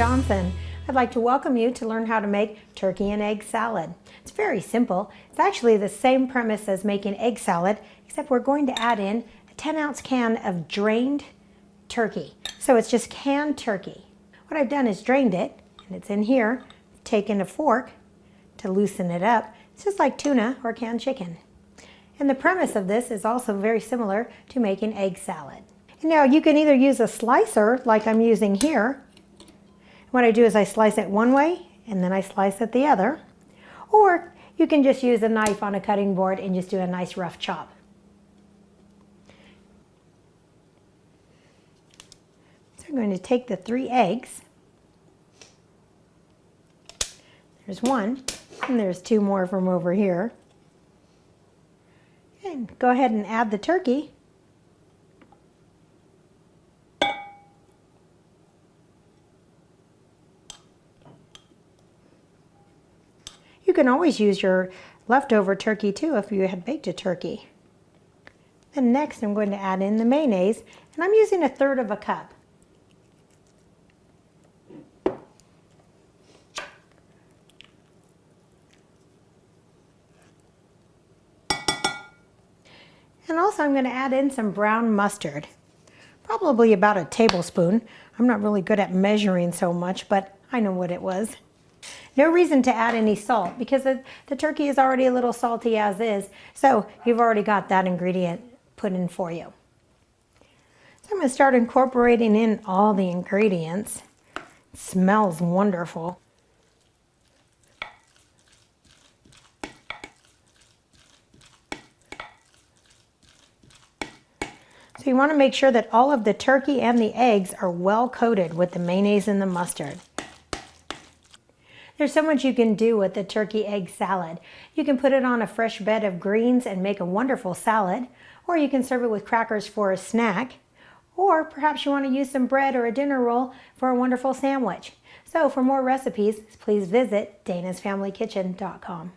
Johnson. I'd like to welcome you to learn how to make turkey and egg salad. It's very simple. It's actually the same premise as making egg salad, except we're going to add in a 10-ounce can of drained turkey. So it's just canned turkey. What I've done is drained it, and it's in here. Taken a fork to loosen it up. It's just like tuna or canned chicken. And the premise of this is also very similar to making egg salad. And now you can either use a slicer like I'm using here. What I do is I slice it one way and then I slice it the other. Or you can just use a knife on a cutting board and just do a nice rough chop. So I'm going to take the 3 eggs. There's 1, and there's 2 more from over here. And go ahead and add the turkey. You can always use your leftover turkey too if you had baked a turkey. Then next I'm going to add in the mayonnaise, and I'm using 1/3 cup. And also I'm going to add in some brown mustard, probably about a tablespoon. I'm not really good at measuring so much, but I know what it was. No reason to add any salt because the turkey is already a little salty as is, so you've already got that ingredient put in for you. So I'm going to start incorporating in all the ingredients. It smells wonderful. So you want to make sure that all of the turkey and the eggs are well coated with the mayonnaise and the mustard. There's so much you can do with the turkey egg salad. You can put it on a fresh bed of greens and make a wonderful salad, or you can serve it with crackers for a snack, or perhaps you want to use some bread or a dinner roll for a wonderful sandwich. So for more recipes, please visit danasfamilykitchen.com.